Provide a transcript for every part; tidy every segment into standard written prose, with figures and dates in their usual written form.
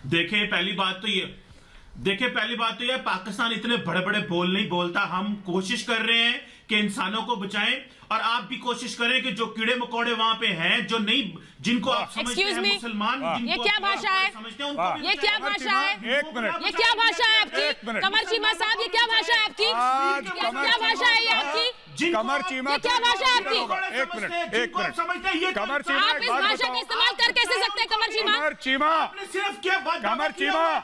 देखिए पहली बात तो ये पाकिस्तान इतने बड़े बड़े बोल नहीं बोलता। हम कोशिश कर रहे हैं कि इंसानों को बचाएं और आप भी कोशिश करें कि जो कीड़े मकोड़े वहां पे हैं, जो नहीं, जिनको आप समझते हैं मुसलमान, ये क्या भाषा है? ये क्या भाषा है? एक मिनट, ये क्या भाषा है आपकी? कमर चीमा साहब, ये क्या भाषा है आपकी? क्या भाषा है ये आपकी? कमर चीमा, ये क्या भाषा है आपकी? एक मिनट, कमर चीमा, आप इस भाषा का इस्तेमाल कर कैसे सकते हैं? कमर चीमा, कमर चीमा, कमर चीमा,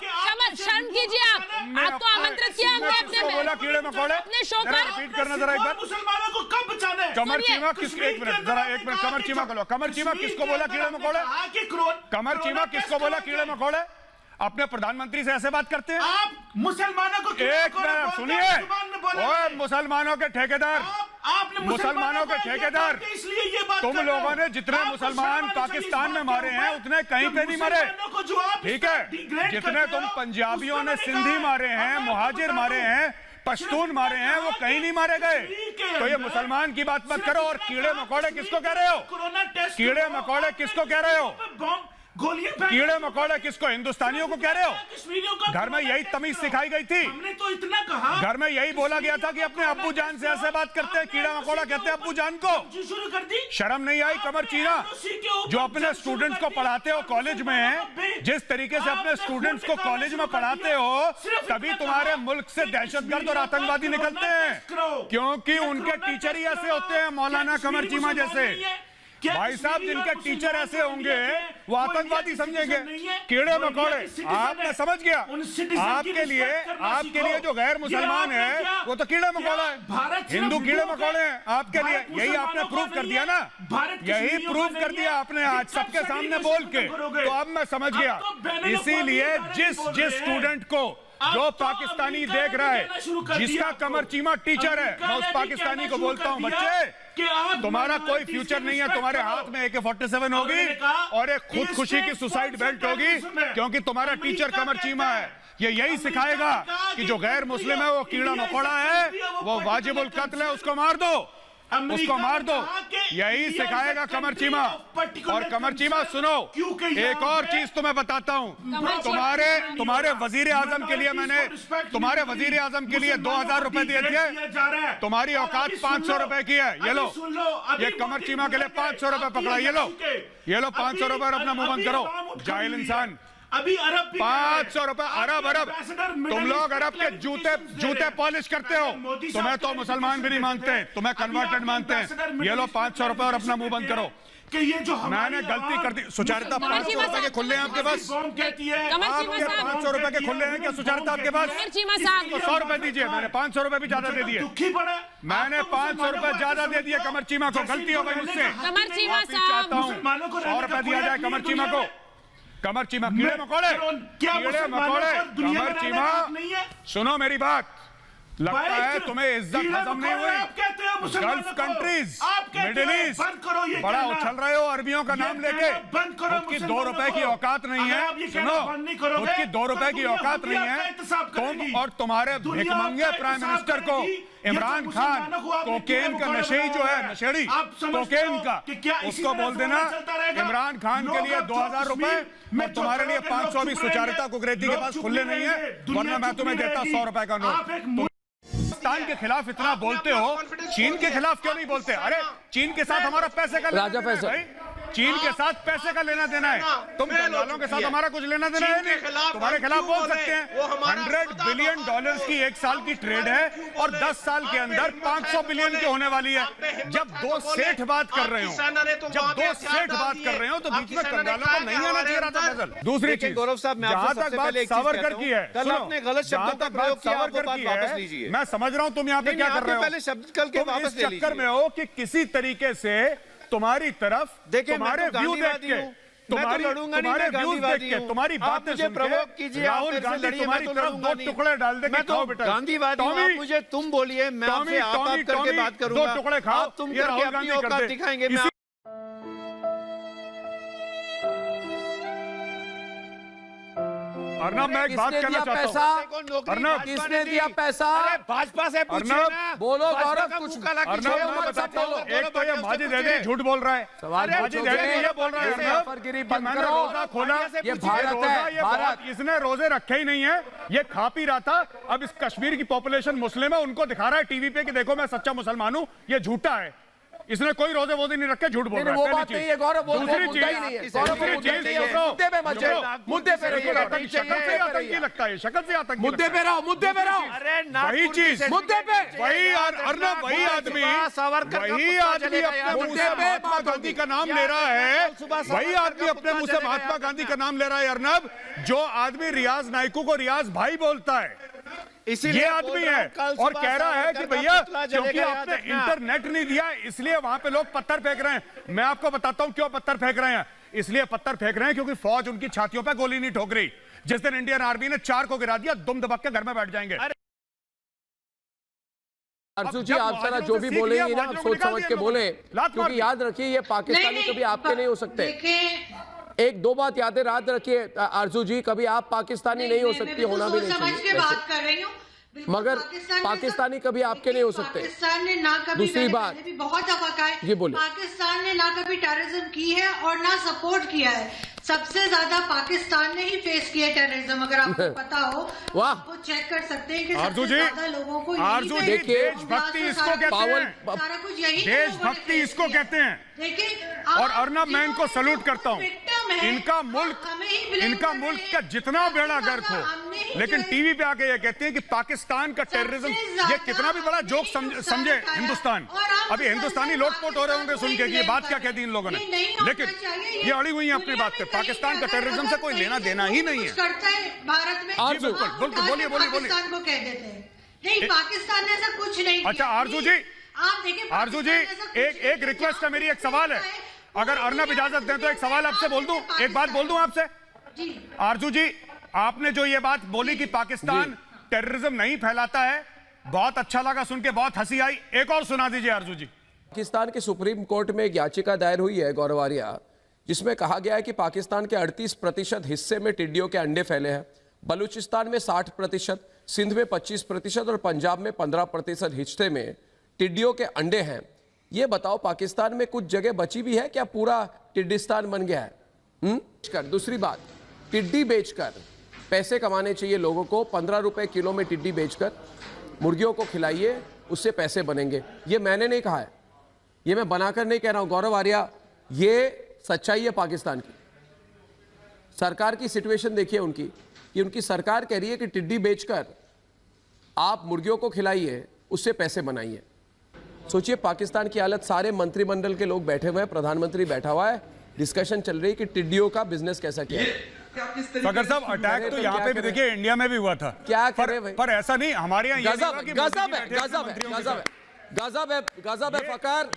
शर्म कीजिए। आप तो आमंत्रित किया हमने बोला कीड़े मकोड़े, अपने शो पर। रिपीट करना जरा एक बार। मुसलमानों को कब बचाना है? कमर चीमा किसको, एक मिनट जरा, एक मिनट, कमर चीमा को लो। कमर चीमा किसको बोला कीड़े मकोड़े? कमर चीमा किसको बोला कीड़े मकोड़े? अपने प्रधानमंत्री से ऐसे बात करते हैं आप? मुसलमानों को एक मिनट सुनिए, ओए मुसलमानों के ठेकेदार, आपने मुसलमानों के ठेकेदार, इसलिए ये बात तुम लोगों ने जितने मुसलमान पाकिस्तान में मारे हैं उतने कहीं पे नहीं मारे, ठीक है? जितने तुम पंजाबियों ने सिंधी मारे हैं, मुहाजिर मारे हैं, पश्तून मारे हैं, वो कहीं नहीं मारे गए। तो ये मुसलमान की बात मत करो। और कीड़े मकोड़े किसको कह रहे हो? कीड़े मकोड़े किसको कह रहे हो? कीड़े मकोड़े किसको? हिंदुस्तानियों को कह रहे हो? घर में यही तमीज सिखाई गई थी। हमने तो इतना कहा, घर में यही बोला गया था कि अपने अब्बू जान से ऐसे बात करते हैं, कीड़ा मकोड़ा कहते हैं अब्बू जान को। शुरू कर दी। शर्म नहीं आई कमर चीना? जो अपने स्टूडेंट्स को पढ़ाते हो कॉलेज में, जिस तरीके से अपने स्टूडेंट्स को कॉलेज में पढ़ाते हो, तभी तुम्हारे मुल्क से दहशतगर्द और आतंकवादी निकलते हैं, क्योंकि उनके टीचर ही ऐसे होते हैं, मौलाना कमर चीमा जैसे। भाई साहब, जिनके टीचर ऐसे होंगे वो आतंकवादी समझेंगे। कीड़े मकोड़े, आपने समझ गया? आपके लिए जो गैर मुसलमान है वो तो कीड़े मकोड़ा है, हिंदू कीड़े मकोड़े हैं आपके लिए। यही आपने प्रूव कर दिया ना, यही प्रूव कर दिया आपने आज सबके सामने बोल के। तो अब मैं समझ गया। इसीलिए जिस स्टूडेंट को, जो पाकिस्तानी देख रहा है, जिसका कमर चीमा टीचर है, मैं उस पाकिस्तानी को बोलता हूं, बच्चे तुम्हारा कोई फ्यूचर नहीं है। तुम्हारे हाथ में AK-47 होगी और एक खुदकुशी की सुसाइड बेल्ट होगी, क्योंकि तुम्हारा टीचर कमर चीमा है। ये यही सिखाएगा कि जो गैर मुस्लिम है वो कीड़ा मकोड़ा है, वो वाजिबुल कत्ल है, उसको मार दो, उसको मार दो। यही सिखाएगा कमर चीमा। और कमर चीमा सुनो, एक और चीज तुम्हें बताता हूं। तुम्हारे वजीर आजम के लिए मैंने, तुम्हारे वजीर आजम के लिए 2000 रुपए दिए थे। तुम्हारी औकात 500 रुपए की है। ये लो, ये कमर चीमा के लिए 500 रुपए पकड़ा। ये लो 500 रुपए और अपना मुंह बंद करो, जाहिल इंसान। अभी अरब 500 रुपए, अरब तुम लोग अरब के जूते पॉलिश करते हो। तुम्हें तो मुसलमान भी नहीं मानते, तुम्हें कन्वर्टेड मानते हैं। ये लो 500 रुपए और अपना मुंह बंद करो। कि ये जो मैंने गलती कर दी। सुचारिता, 500 रुपए के खुले हैं आपके पास? आपके 500 रुपए के खुले हैं क्या सुचारिता आपके पास? तो 100 रुपए दीजिए। मैंने 500 रुपए भी ज्यादा दे दिए। मैंने 500 रुपए ज्यादा दे दिए कमर चीमा को। गलती हो गई मुझसे। कमर चीमा साहब, चाहता हूँ 100 रुपए दिया जाए कमर चीमा को। कमर चीमा, कीड़े मकोड़े, कीड़े मकोड़े, कमर चीमा सुनो मेरी बात। लगता है तुम्हें इज्जत हजम नहीं हुई। गल्फ कंट्रीज, मिडिल ईस्ट, बड़ा उछल रहे हो अरबियों का नाम लेके। खुद की 2 रुपए की औकात नहीं है। सुनो, खुद की 2 रुपए की औकात नहीं है। तुम और तुम्हारे भिखमंगे प्राइम मिनिस्टर को, इमरान खान, कोकेन का नशेड़ी जो है, नशेड़ी कोकेन का, उसको बोल देना इमरान खान के लिए 2000 रुपए और तुम्हारे लिए 500 अभी सुचारिता कुकरेती के पास खुले नहीं है, वरना मैं तुम्हें देता 100 रुपए का नोट। पाकिस्तान के खिलाफ इतना बोलते हो, चीन के खिलाफ क्यों नहीं बोलते? अरे चीन के साथ हमारा पैसे का राजा पैसे, चीन के साथ पैसे का लेना देना है। तुम दलालों के साथ हमारा कुछ लेना देना है नहीं। तुम्हारे खिलाफ बोल सकते हैं। $100 बिलियन की 1 साल की ट्रेड है और 10 साल के अंदर 500 बिलियन की होने वाली है। जब 2 सेठ बात कर रहे हो, तो बीच में कंगालों को नहीं आना चाहिए। राजा फैसल, दूसरी चीज, गौरव साहब, मैं जहां तक बात सावरकर की है, कल आपने गलत शब्द का प्रयोग किया, आप वो बात वापस लीजिए। मैं समझ रहा हूं तुम यहाँ पे क्या कर रहे हो। पहले शब्द कल के वापस ले लीजिए। चक्कर में हो कि किसी तरीके से तुम्हारी तरफ, तुम्हारे व्यू देख के, तुम्हारे व्यू देख के, तुम्हारी बातें सुन के राहुल गांधी तुम्हारी तरफ 2 टुकड़े डाल दे के खाओ बेटा। गांधीवादी हूं, आप मुझे तुम बोलिए, मैं आपसे आप करके बात करूंगा। 2 टुकड़े खाओ, तुम करके अपनी औकात दिखाएंगे। अर्नब, मैं एक बात कहना चाहता हूं। अर्नब, किसने दिया पैसा? भाजपा से पूछिए अर्नब, ना। बोलो गौरव, का कुछ मुक्का लगा अर्नब, मैं बताता हूं, एक तो ये माजिद हैदरी झूठ बोल रहा है। माजिद हैदरी ये बोल रहा है अर्नब कि मैंने रोजा खोला, ये भारत है, भारत। इसने रोजे रखे ही नहीं है, ये खा पी रहा था। अब इस कश्मीर की पॉपुलेशन मुस्लिम है, उनको दिखा रहा है टीवी पे कि देखो मैं सच्चा मुसलमान हूं। ये झूठा है, इसने कोई रोजे वोजे नहीं रखे, झूठ बोल रहा है। वो बात नहीं है गौरव, वो दूसरी मुद्दा ही नहीं है गौरव, वो मुद्दा ही नहीं है। मुद्दे पे मत जाओ, मुद्दे पे रहिए, शक्ल से आतंकी लगता है, शक्ल से आतंकी मुद्दे पे रहो, मुद्दे पे रहो। अरे वही चीज, मुद्दे पे वही अर्नब, वही आदमी अपने मुंह से महात्मा गांधी का नाम ले रहा है, वही आदमी अपने मुंह से महात्मा गांधी का नाम ले रहा है अर्नब, जो आदमी रियाज नाइकू को रियाज भाई बोलता है। ये आदमी है और कह रहा है कि भैया क्योंकि आपने इंटरनेट नहीं दिया इसलिए वहां पे लोग पत्थर फेंक रहे हैं। मैं आपको बताता हूं क्यों पत्थर फेंक रहे हैं। इसलिए पत्थर फेंक रहे हैं क्योंकि फौज उनकी छातियों पे गोली नहीं ठोक रही। जिस दिन इंडियन आर्मी ने 4 को गिरा दिया, दुम दबक के घर में बैठ जाएंगे। अर्जुन जी, आप जरा जो भी बोलेंगे ना, आप सोच समझ के बोले, क्योंकि याद रखिए ये पाकिस्तानी कभी आपके नहीं हो सकते। एक दो बात याद रखिए आरजू जी, कभी आप पाकिस्तानी नहीं हो सकती, होना भी नहीं चाहिए, बात कर रही हूँ, मगर पाकिस्तानी कभी आपके नहीं हो सकते। पाकिस्तान ने ना कभी, दूसरी बात भी बहुत दफा कहा है, जी बोले, पाकिस्तान ने ना कभी टेररिज्म की है और ना सपोर्ट किया है। सबसे ज्यादा पाकिस्तान ने ही फेस किया टेररिज्म, अगर आपको पता हो। वाह, वो चेक कर सकते हैं कि आरजू सबसे जी, ज्यादा लोगों को आरजू जी, देशभक्ति इसको कहते हैं, सारा कुछ यही देशभक्ति इसको कहते हैं। देखिए, और अर्नब, मैं इनको सैल्यूट करता हूं। इनका मुल्क का जितना बेड़ा गर्क हो, लेकिन टीवी पे आके ये कहते हैं कि पाकिस्तान का टेररिज्म, ये कितना भी बड़ा जोक समझे हिंदुस्तान। अभी हिंदुस्तानी लोटपोट हो रहे होंगे सुन के कि ये बात क्या कहती है इन लोगों ने, लेकिन ये अड़ी हुई है अपनी बात पे। पाकिस्तान का टेररिज्म से कोई लेना देना ही नहीं है। करता है भारत में, बिल्कुल, बोलिए। पाकिस्तान को कह देते हैं, नहीं पाकिस्तान ने ऐसा कुछ नहीं। अच्छा आरजू जी, आप देखिए, आरजू जी, एक रिक्वेस्ट है मेरी, एक सवाल है, अगर अर्नब इजाजत दें तो एक सवाल आपसे बोल दूं, एक बात बोल दूं आपसे। आरजू जी, आपने जो ये बात बोली कि पाकिस्तान टेररिज्म नहीं फैलाता है, बहुत अच्छा लगा सुन के, बहुत हंसी आई। एक और सुना दीजिए आरजू जी। पाकिस्तान के सुप्रीम कोर्ट में एक याचिका दायर हुई है गौरव आर्या, जिसमें कहा गया है कि पाकिस्तान के 38% हिस्से में टिड्डियों के अंडे फैले हैं, बलूचिस्तान में 60%, सिंध में 25% और पंजाब में 15% हिस्से में टिड्डियों के अंडे हैं। ये बताओ, पाकिस्तान में कुछ जगह बची भी है क्या, पूरा टिड्डिस्तान बन गया है? दूसरी बात, टिड्डी बेचकर पैसे कमाने चाहिए लोगों को। 15 रुपए किलो में टिड्डी बेचकर मुर्गियों को खिलाइए, उससे पैसे बनेंगे। ये मैंने नहीं कहा है, ये मैं बनाकर नहीं कह रहा हूं गौरव आर्या, ये सच्चाई है पाकिस्तान की। सरकार की सिचुएशन देखिए उनकी, कि उनकी सरकार कह रही है कि टिड्डी बेचकर आप मुर्गियों को खिलाइए, उससे पैसे बनाइए। सोचिए पाकिस्तान की हालत, सारे मंत्रिमंडल के लोग बैठे हुए हैं, प्रधानमंत्री बैठा हुआ है, डिस्कशन चल रही है कि टिड्डियों का बिजनेस कैसा किया। अगर साहब अटैक तो यहाँ पे भी देखिए इंडिया में भी हुआ था, क्या करे भाई, पर ऐसा नहीं हमारे यहाँ। गजब है फकर,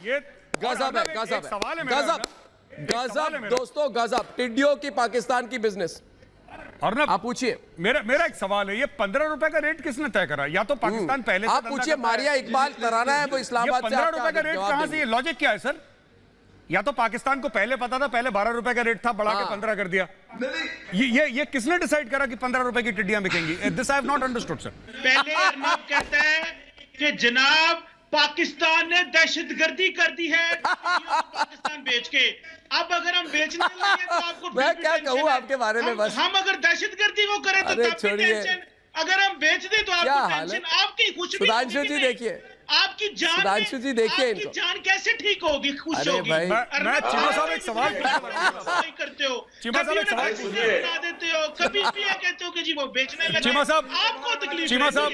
गजब दोस्तों, गजब टिड्डियों की पाकिस्तान की बिजनेस। अर्नब, आप पूछिए, मेरा एक सवाल है, ये 15 रुपए का रेट किसने तय करा? या तो पाकिस्तान पहले, आप पूछिए मारिया इकबाल तराना है, वो इस्लामाबाद से 15 रुपए का रेट कहां से, ये लॉजिक क्या है सर? या तो पाकिस्तान को पहले पता था, पहले 12 रुपए का रेट था, बढ़ा के 15 कर दिया। ये किसने डिसाइड करा कि 15 रुपए की टिड्डियां बिकेंगी? This I have not understood sir. पहले अर्नब कहता है कि जनाब पाकिस्तान ने दहशतगर्दी कर दी है पाकिस्तान बेच के। अब अगर हम बेचने लगे तो आपको मैं क्या कहूँ आपके बारे में, बस हम अगर दहशतगर्दी वो करें तो तब भी टेंशन, अगर हम बेच दें तो आपको टेंशन, आपकी खुशी। सुधांशु जी देखिए, आपकी जान, सुधांशु जी देखिए, आपकी जान कैसे ठीक होगी, खुश होगी? मैं चीमा साहब एक सवाल करते हो, चीमा साहब एक सवाल बता देते हो, कभी भी कहते हो कि जी वो बेचने लगे। चीमा साहब, आपको तकलीफ, चीमा साहब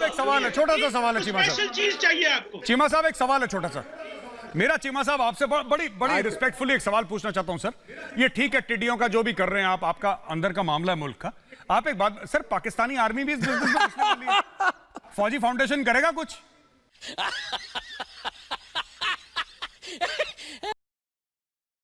एक सवाल है, छोटा सा सवाल है चीमा साहब, स्पेशल चीज चाहिए आपको। चीमा साहब एक सवाल है छोटा सा मेरा। चीमा साहब आपसे बड़ी रिस्पेक्टफुली एक सवाल पूछना चाहता हूं सर। ये ठीक है टिड्डियों का जो भी कर रहे हैं आप, आपका अंदर का मामला है मुल्क का। आप एक बात सर, पाकिस्तानी आर्मी भी इस बिजनेस में घुसने वाली है, फौजी फाउंडेशन करेगा कुछ?